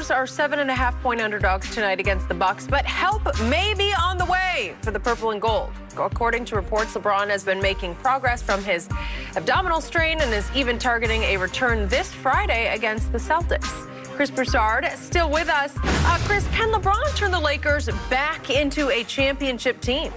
Lakers are 7.5-point underdogs tonight against the Bucks, but help may be on the way for the purple and gold. According to reports, LeBron has been making progress from his abdominal strain and is even targeting a return this Friday against the Celtics. Chris Broussard still with us. Chris, can LeBron turn the Lakers back into a championship team?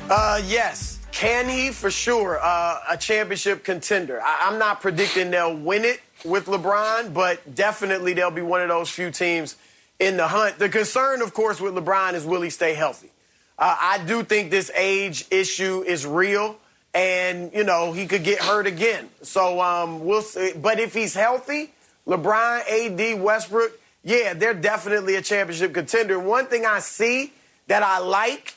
Yes. Can he? For sure. A championship contender. I'm not predicting they'll win it with LeBron, but definitely they'll be one of those few teams in the hunt. The concern, of course, with LeBron is will he stay healthy? I do think this age issue is real, and, you know, he could get hurt again. So we'll see. But if he's healthy, LeBron, AD, Westbrook, yeah, they're definitely a championship contender. One thing I see that I like,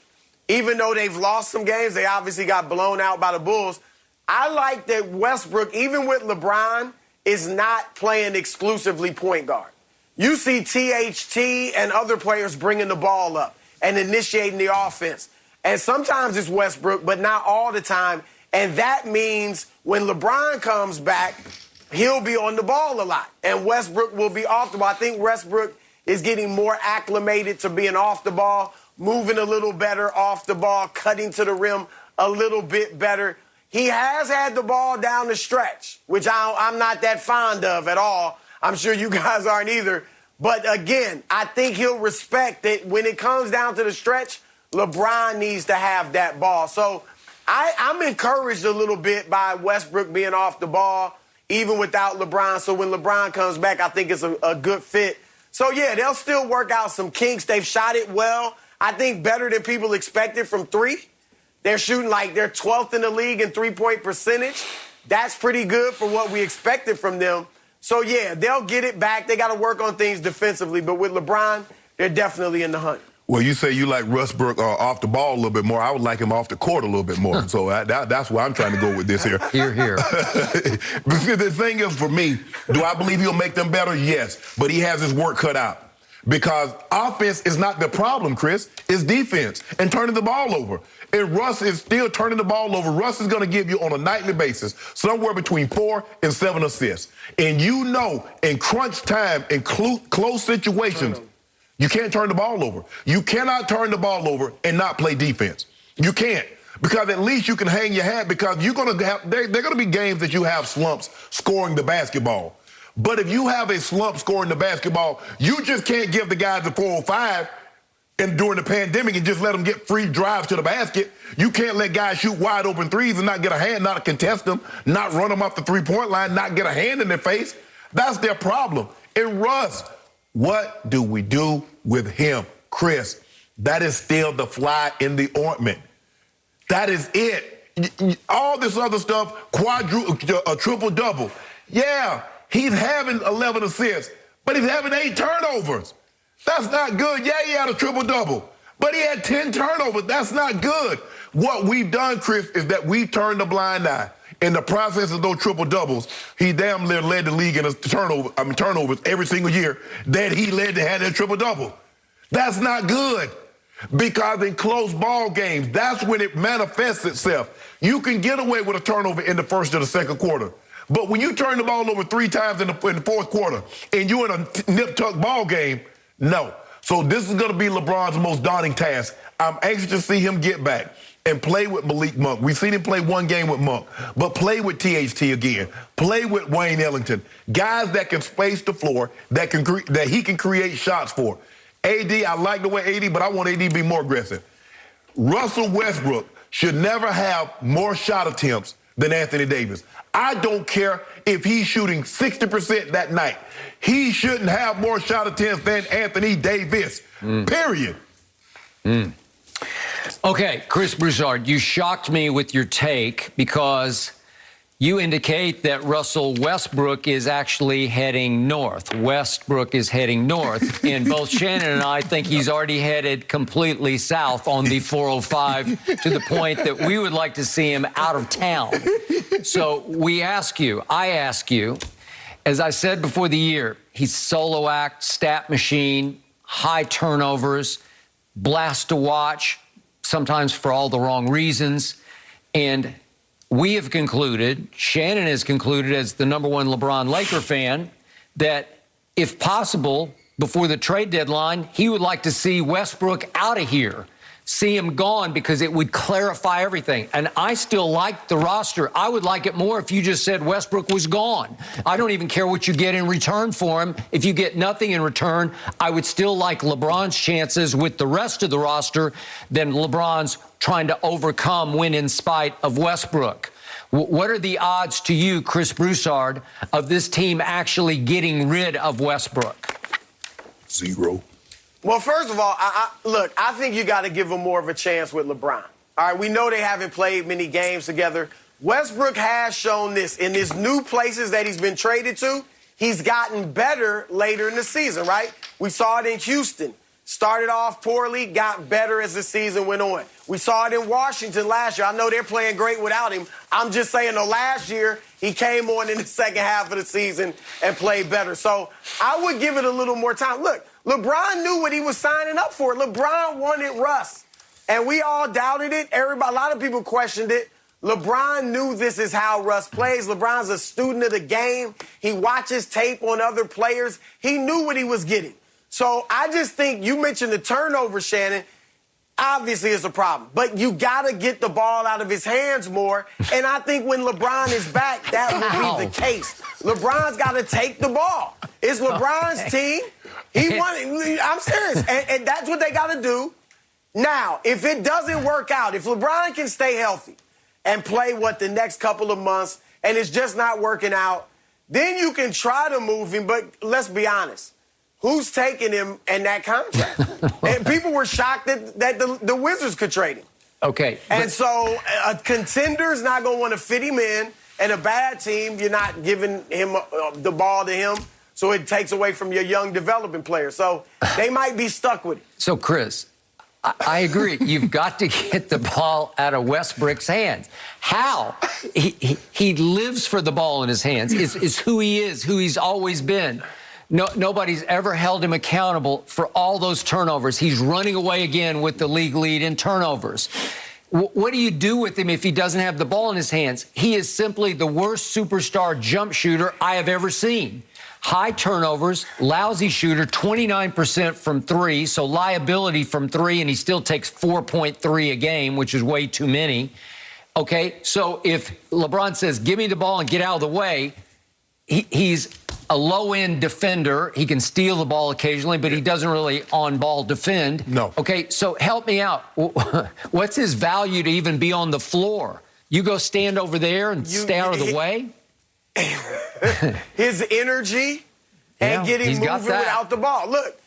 even though they've lost some games, they obviously got blown out by the Bulls. I like that Westbrook, even with LeBron, is not playing exclusively point guard. You see THT and other players bringing the ball up and initiating the offense. And sometimes it's Westbrook, but not all the time. And that means when LeBron comes back, he'll be on the ball a lot. And Westbrook will be off the ball. I think Westbrook is getting more acclimated to being off the ball, moving a little better off the ball, cutting to the rim a little bit better. He has had the ball down the stretch, which I'm not that fond of at all. I'm sure you guys aren't either. But again, I think he'll respect that when it comes down to the stretch, LeBron needs to have that ball. So I'm encouraged a little bit by Westbrook being off the ball, even without LeBron. So when LeBron comes back, I think it's a good fit. So, yeah, they'll still work out some kinks. They've shot it well. I think better than people expected from three. They're shooting like they're 12th in the league in three-point percentage. That's pretty good for what we expected from them. So, yeah, they'll get it back. They got to work on things defensively. But with LeBron, they're definitely in the hunt. Well, you say you like Westbrook off the ball a little bit more. I would like him off the court a little bit more. So that's why I'm trying to go with this here. Here, here. The thing is, for me, do I believe he'll make them better? Yes. But he has his work cut out. Because offense is not the problem, Chris. It's defense and turning the ball over. And Russ is still turning the ball over. Russ is going to give you on a nightly basis somewhere between 4 and 7 assists. And you know, in crunch time, in close situations, you can't turn the ball over. You cannot turn the ball over and not play defense. You can't. Because at least you can hang your hat because you're going to have, they're going to be games that you have slumps scoring the basketball. But if you have a slump scoring the basketball, you just can't give the guys the 405 and during the pandemic and just let them get free drives to the basket. You can't let guys shoot wide open threes and not get a hand, not contest them, not run them off the three-point line, not get a hand in their face. That's their problem. And Russ, what do we do with him, Chris? That is still the fly in the ointment. That is it. All this other stuff, a triple-double. Yeah. He's having 11 assists, but he's having 8 turnovers. That's not good. Yeah, he had a triple-double, but he had 10 turnovers. That's not good. What we've done, Chris, is that we've turned a blind eye. In the process of those triple-doubles, he damn near led the league in turnovers every single year that he led to have that triple-double. That's not good because in close ball games, that's when it manifests itself. You can get away with a turnover in the first or the second quarter. But when you turn the ball over 3 times in the fourth quarter and you're in a nip-tuck ball game, no. So this is going to be LeBron's most daunting task. I'm anxious to see him get back and play with Malik Monk. We've seen him play one game with Monk, but play with THT again. Play with Wayne Ellington. Guys that can space the floor, that he can create shots for. AD, I like the way AD, but I want AD to be more aggressive. Russell Westbrook should never have more shot attempts than Anthony Davis. I don't care if he's shooting 60% that night. He shouldn't have more shot attempts than Anthony Davis, period. Okay, Chris Broussard, you shocked me with your take because you indicate that Russell Westbrook is actually heading north. Westbrook is heading north, and both Shannon and I think he's already headed completely south on the 405 to the point that we would like to see him out of town. So I ask you, as I said before the year, he's solo act, stat machine, high turnovers, blast to watch, sometimes for all the wrong reasons, and we have concluded, Shannon has concluded as the #1 LeBron Laker fan, that if possible, before the trade deadline, he would like to see Westbrook out of here, see him gone, because it would clarify everything. And I still like the roster. I would like it more if you just said Westbrook was gone. I don't even care what you get in return for him. If you get nothing in return, I would still like LeBron's chances with the rest of the roster than LeBron's trying to overcome win in spite of Westbrook. What are the odds to you, Chris Broussard, of this team actually getting rid of Westbrook? 0. Well, first of all, look, I think you got to give him more of a chance with LeBron. All right, we know they haven't played many games together. Westbrook has shown this in his new places that he's been traded to. He's gotten better later in the season, right? We saw it in Houston. Started off poorly, got better as the season went on. We saw it in Washington last year. I know they're playing great without him. I'm just saying, though, last year he came on in the second half of the season and played better. So I would give it a little more time. Look, LeBron knew what he was signing up for. LeBron wanted Russ, and we all doubted it. A lot of people questioned it. LeBron knew this is how Russ plays. LeBron's a student of the game. He watches tape on other players. He knew what he was getting. So I just think you mentioned the turnover, Shannon. Obviously, it's a problem. But you got to get the ball out of his hands more. And I think when LeBron is back, that will be the case. LeBron's got to take the ball. It's LeBron's team. He won it. I'm serious. And that's what they got to do. Now, if it doesn't work out, if LeBron can stay healthy and play the next couple of months and it's just not working out, then you can try to move him. But let's be honest. Who's taking him and that contract? And people were shocked that the Wizards could trade him. Okay. And so a contender's not going to want to fit him in, and a bad team, you're not giving him the ball to him, so it takes away from your young developing player. So they might be stuck with it. So, Chris, I agree. You've got to get the ball out of Westbrook's hands. How? He lives for the ball in his hands. It's who he is, who he's always been. Nobody's ever held him accountable for all those turnovers. He's running away again with the league lead in turnovers. What do you do with him if he doesn't have the ball in his hands? He is simply the worst superstar jump shooter I have ever seen. High turnovers, lousy shooter, 29% from three, so liability from three, and he still takes 4.3 a game, which is way too many. Okay, so if LeBron says, give me the ball and get out of the way, he's a low-end defender. He can steal the ball occasionally, but he doesn't really on-ball defend. No. Okay, so help me out. What's his value to even be on the floor? You go stand over there and stay out of the way? His energy and getting moving without the ball. Look,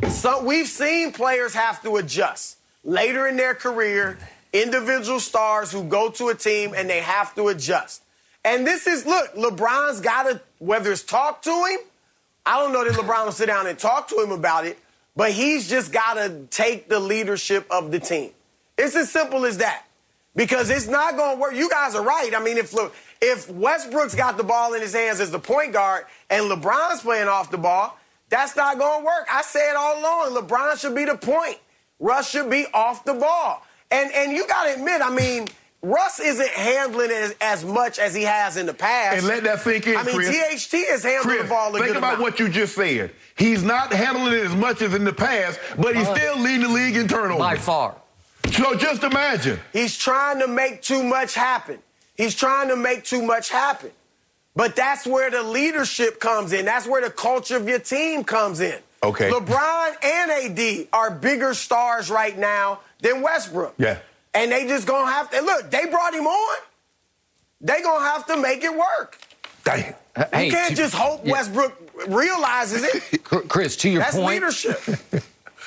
so we've seen players have to adjust. Later in their career, individual stars who go to a team and they have to adjust. And this is, look, LeBron's got to, whether it's talk to him, I don't know that LeBron will sit down and talk to him about it, but he's just got to take the leadership of the team. It's as simple as that. Because it's not going to work. You guys are right. I mean, if Westbrook's got the ball in his hands as the point guard and LeBron's playing off the ball, that's not going to work. I say it all along. LeBron should be the point. Russ should be off the ball. And you got to admit, I mean, Russ isn't handling it as much as he has in the past. And let that sink in, I mean, Chris. THT is handling the ball a good Think about amount. what you just said. He's not handling it as much as in the past, but he's still leading the league in turnovers. By far. So just imagine. He's trying to make too much happen. He's trying to make too much happen. But that's where the leadership comes in. That's where the culture of your team comes in. Okay. LeBron and AD are bigger stars right now than Westbrook. Yeah. And they just going to have to, look, they brought him on. They going to have to make it work. Damn. You can't just hope Westbrook realizes it. Chris, to your That's point. leadership.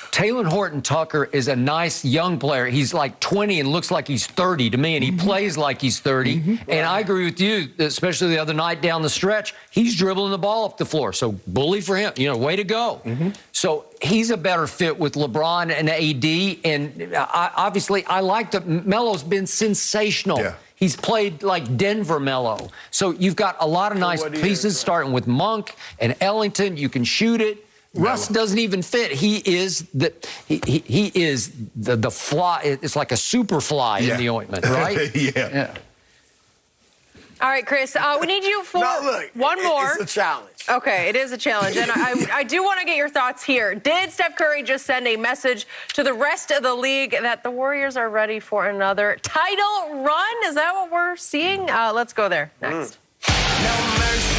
Taylor Horton-Tucker is a nice young player. He's like 20 and looks like he's 30 to me, and he plays like he's 30. And I agree with you, especially the other night down the stretch. He's dribbling the ball up the floor, so bully for him. You know, way to go. So he's a better fit with LeBron and AD. And obviously, I like that. Melo's been sensational. Yeah. He's played like Denver Melo. So you've got a lot of nice pieces, starting with Monk and Ellington. You can shoot it. Russ doesn't even fit. He is the fly. It's like a super fly in the ointment, right? Yeah. All right, Chris, we need you for one more. It's a challenge. Okay, it is a challenge, and I do want to get your thoughts here. Did Steph Curry just send a message to the rest of the league that the Warriors are ready for another title run? Is that what we're seeing? Let's go there next. No mercy.